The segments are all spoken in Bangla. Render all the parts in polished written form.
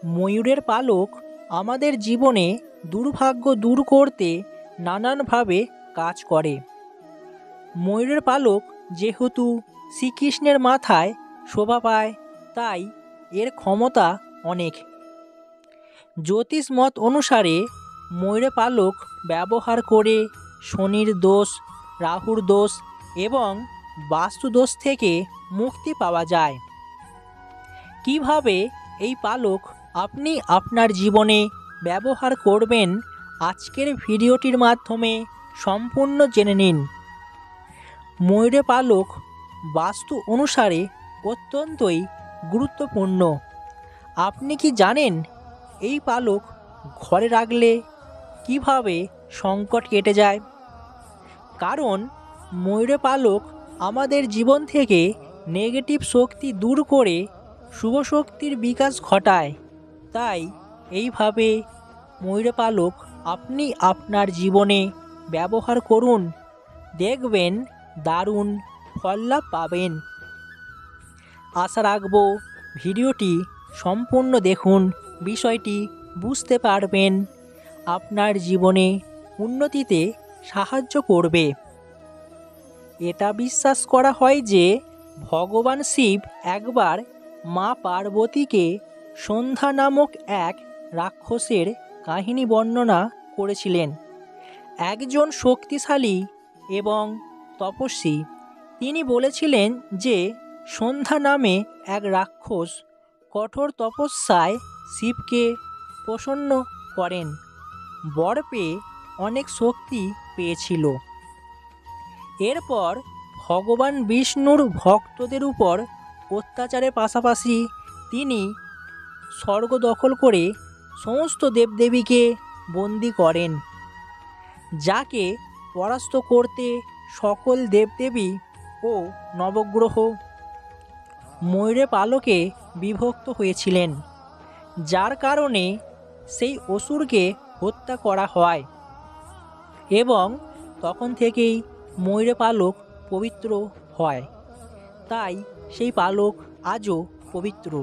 ময়ূরের পালক আমাদের জীবনে দুর্ভাগ্য দূর করতে নানানভাবে কাজ করে। ময়ূরের পালক যেহেতু শ্রীকৃষ্ণের মাথায় শোভা পায়, তাই এর ক্ষমতা অনেক। জ্যোতিষ মত অনুসারে ময়ূরের পালক ব্যবহার করে শনির দোষ, রাহুর দোষ এবং বাস্তু দোষ থেকে মুক্তি পাওয়া যায়। কিভাবে এই পালক আপনি আপনার জীবনে ব্যবহার করবেন, আজকের ভিডিওটির মাধ্যমে সম্পূর্ণ জেনে নিন। ময়ূরের পালক বাস্তু অনুসারে অত্যন্তই গুরুত্বপূর্ণ। আপনি কি জানেন এই পালক ঘরে রাখলে কিভাবে সংকট কেটে যায়? কারণ ময়ূরের পালক আমাদের জীবন থেকে নেগেটিভ শক্তি দূর করে শুভ শক্তির বিকাশ ঘটায়। তাই এইভাবে ময়ূরের পালক আপনি আপনার জীবনে ব্যবহার করুন, দেখবেন দারুণ ফল লাভ পাবেন। আশা রাখব ভিডিওটি সম্পূর্ণ দেখুন, বিষয়টি বুঝতে পারবেন, আপনার জীবনে উন্নতিতে সাহায্য করবে। এটা বিশ্বাস করা হয় যে ভগবান শিব একবার মা পার্বতীকে সন্ধ্যা নামক এক রাক্ষসের কাহিনী বর্ণনা করেছিলেন। একজন শক্তিশালী এবং তপস্বী, তিনি বলেছিলেন যে সন্ধ্যা নামে এক রাক্ষস কঠোর তপস্যায় শিবকে প্রসন্ন করেন, বর পেয়ে অনেক শক্তি পেয়েছিল। এরপর ভগবান বিষ্ণুর ভক্তদের উপর অত্যাচারের পাশাপাশি তিনি স্বর্গ দখল করে সমস্ত দেবদেবীকে বন্দি করেন, যাকে পরাস্ত করতে সকল দেবদেবী ও নবগ্রহ ময়ূরের পালকে বিভক্ত হয়েছিলেন, যার কারণে সেই অসুরকে হত্যা করা হয় এবং তখন থেকেই ময়ূরের পালক পবিত্র হয়। তাই সেই পালক আজও পবিত্র।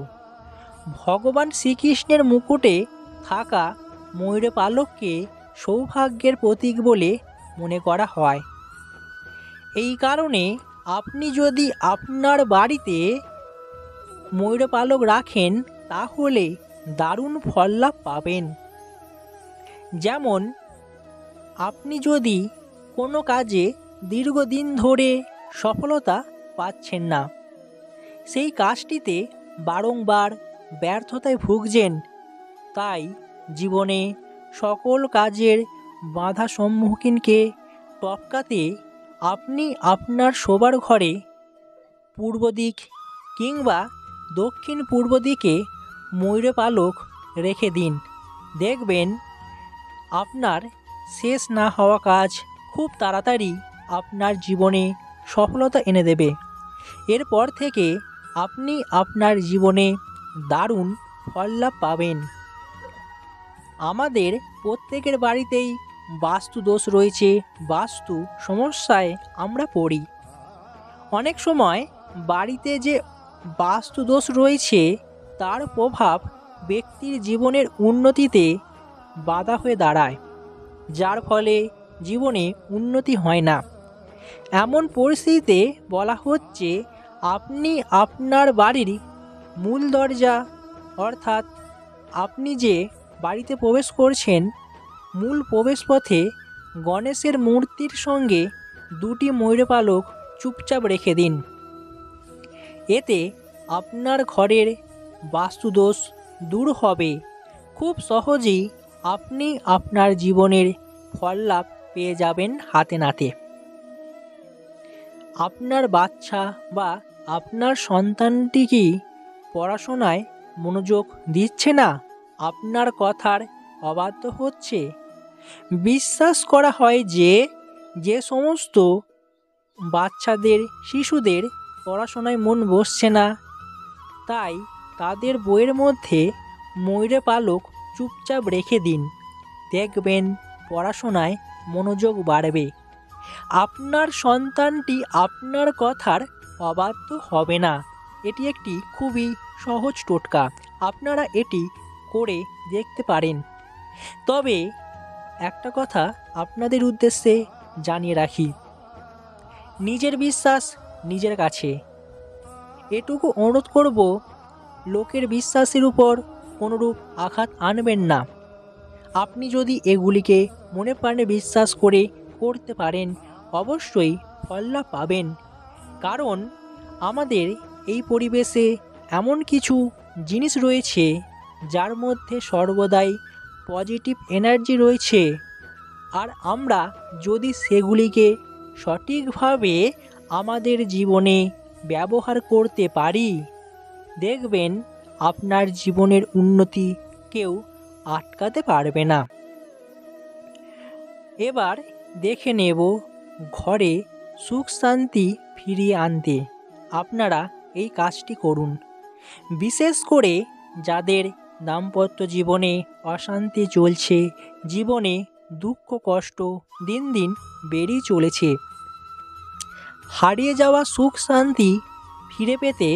ভগবান শ্রীকৃষ্ণের মুকুটে থাকা ময়ূরের পালককে সৌভাগ্যের প্রতীক বলে মনে করা হয়। এই কারণে আপনি যদি আপনার বাড়িতে ময়ূরের পালক রাখেন, তাহলে দারুণ ফল লাভ পাবেন। যেমন আপনি যদি কোনো কাজে দীর্ঘদিন ধরে সফলতা পাচ্ছেন না, সেই কাজটিতে বারংবার ব্যর্থতায় ভুগছেন, তাই জীবনে সকল কাজের বাধা সম্মুখীনকে টপকাতে আপনি আপনার শোবার ঘরে পূর্ব দিক কিংবা দক্ষিণ পূর্ব দিকে ময়ূরের পালক রেখে দিন। দেখবেন আপনার শেষ না হওয়া কাজ খুব তাড়াতাড়ি আপনার জীবনে সফলতা এনে দেবে। এরপর থেকে আপনি আপনার জীবনে দারুণ ফল লাভ পাবেন। আমাদের প্রত্যেকের বাড়িতেই বাস্তু দোষ রয়েছে, বাস্তু সমস্যায় আমরা পড়ি। অনেক সময় বাড়িতে যে বাস্তু দোষ রয়েছে তার প্রভাব ব্যক্তির জীবনের উন্নতিতে বাধা হয়ে দাঁড়ায়, যার ফলে জীবনে উন্নতি হয় না। এমন পরিস্থিতিতে বলা হচ্ছে আপনি আপনার বাড়ির মূল দরজা, অর্থাৎ আপনি যে বাড়িতে প্রবেশ করছেন, মূল প্রবেশপথে গণেশের মূর্তির সঙ্গে দুটি ময়ূরের পালক চুপচাপ রেখে দিন। এতে আপনার ঘরের বাস্তুদোষ দূর হবে। খুব সহজেই আপনি আপনার জীবনের ফল লাভ পেয়ে যাবেন হাতে নাতে। আপনার বাচ্চা বা আপনার সন্তানটি কি পড়াশোনায় মনোযোগ দিচ্ছে না, আপনার কথার অবাধ্য হচ্ছে? বিশ্বাস করা হয় যে যে সমস্ত বাচ্চাদের, শিশুদের পড়াশোনায় মন বসছে না, তাই তাদের বইয়ের মধ্যে ময়ূরের পালক চুপচাপ রেখে দিন। দেখবেন পড়াশোনায় মনোযোগ বাড়বে। আপনার সন্তানটি আপনার কথার অবাধ্য হবে না। এটি একটি খুবই সহজ টোটকা, আপনারা এটি করে দেখতে পারেন। তবে একটা কথা আপনাদের উদ্দেশ্যে জানিয়ে রাখি, নিজের বিশ্বাস নিজের কাছে। এটুকু অনুরোধ করব, লোকের বিশ্বাসের উপর কোনোরূপ আঘাত আনবেন না। আপনি যদি এগুলিকে মনে প্রাণে বিশ্বাস করে করতে পারেন, অবশ্যই ফললাভ পাবেন। কারণ আমাদের এই পরিবেশে এমন কিছু জিনিস রয়েছে যার মধ্যে সর্বদাই পজিটিভ এনার্জি রয়েছে। আর আমরা যদি সেগুলিকে সঠিকভাবে আমাদের জীবনে ব্যবহার করতে পারি, দেখবেন আপনার জীবনের উন্নতি কেউ আটকাতে পারবে না। এবার দেখে নেব ঘরে সুখ শান্তি ফিরিয়ে আনতে আপনারা এই কাজটি করুন। বিশেষ করে যাদের দাম্পত্য জীবনে অশান্তি চলছে, জীবনে দুঃখ কষ্ট দিন দিন বেড়েই চলেছে, হারিয়ে যাওয়া সুখ শান্তি ফিরে পেতে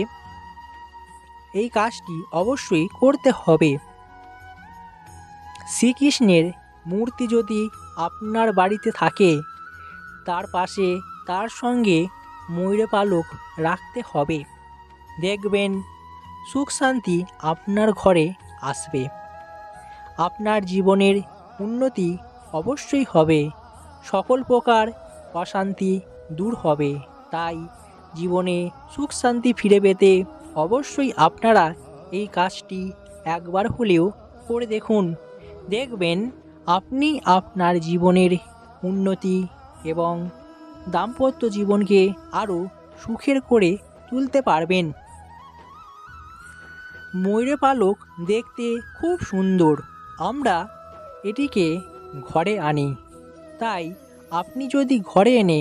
এই কাজটি অবশ্যই করতে হবে। শ্রীকৃষ্ণের মূর্তি যদি আপনার বাড়িতে থাকে, তার পাশে তার সঙ্গে ময়ূর পালক রাখতে হবে। দেখবেন সুখ শান্তি আপনার ঘরে আসবে। আপনার জীবনের উন্নতি অবশ্যই হবে, সকল প্রকার অশান্তি দূর হবে। তাই জীবনে সুখ শান্তি ফিরে পেতে অবশ্যই আপনারা এই কাজটি একবার হলেও করে দেখুন। দেখবেন আপনি আপনার জীবনের উন্নতি এবং দাম্পত্য জীবনকে আরও সুখের করে তুলতে পারবেন। ময়ূর পালক দেখতে খুব সুন্দর, আমরা এটিকে ঘরে আনি। তাই আপনি যদি ঘরে এনে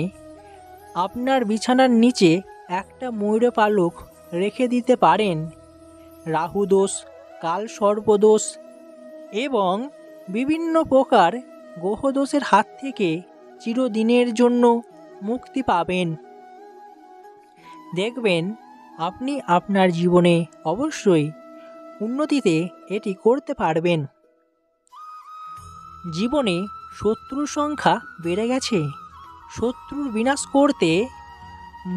আপনার বিছানার নিচে একটা ময়ূর পালক রেখে দিতে পারেন, রাহু দোষ, কাল সর্পদোষ এবং বিভিন্ন প্রকার গ্রহদোষের হাত থেকে চিরদিনের জন্য মুক্তি পাবেন। দেখবেন আপনি আপনার জীবনে অবশ্যই উন্নতিতে এটি করতে পারবেন। জীবনে শত্রুর সংখ্যা বেড়ে গেছে, শত্রুর বিনাশ করতে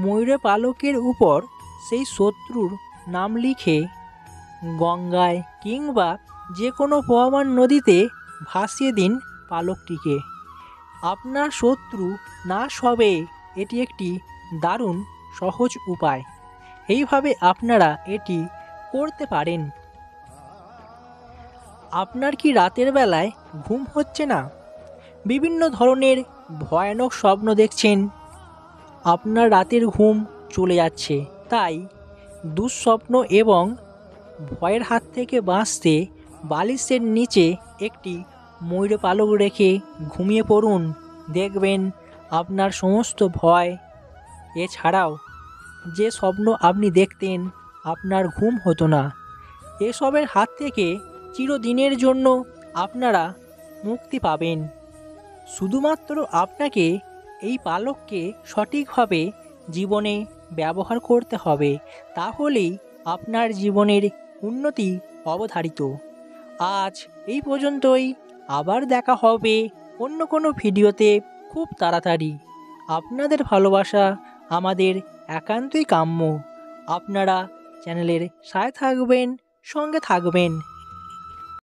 ময়ূর পালকের উপর সেই শত্রুর নাম লিখে গঙ্গায় কিংবা যে কোনো প্রবাহমান নদীতে ভাসিয়ে দিন পালকটিকে। আপনার শত্রু নাশ হবে। এটি একটি দারুণ সহজ উপায়। এইভাবে আপনারা এটি করতে পারেন। আপনার কি রাতের বেলায় ঘুম হচ্ছে না? বিভিন্ন ধরনের ভয়ানক স্বপ্ন দেখছেন, আপনার রাতের ঘুম চলে যাচ্ছে। তাই দুঃস্বপ্ন এবং ভয়ের হাত থেকে বাঁচতে বালিশের নিচে একটি ময়ূর পালক রেখে ঘুমিয়ে পড়ুন। দেখবেন আপনার সমস্ত ভয়, এছাড়াও যে স্বপ্ন আপনি দেখতেন আপনার ঘুম হতো না, এসবের হাত থেকে চিরদিনের জন্য আপনারা মুক্তি পাবেন। শুধুমাত্র আপনাকে এই পালককে সঠিকভাবে জীবনে ব্যবহার করতে হবে, তাহলেই আপনার জীবনের উন্নতি অবধারিত। আজ এই পর্যন্তই, আবার দেখা হবে অন্য কোনো ভিডিওতে খুব তাড়াতাড়ি। আপনাদের ভালোবাসা আমাদের একান্তই কাম্য। আপনারা চ্যানেলের সাথে থাকবেন, সঙ্গে থাকবেন।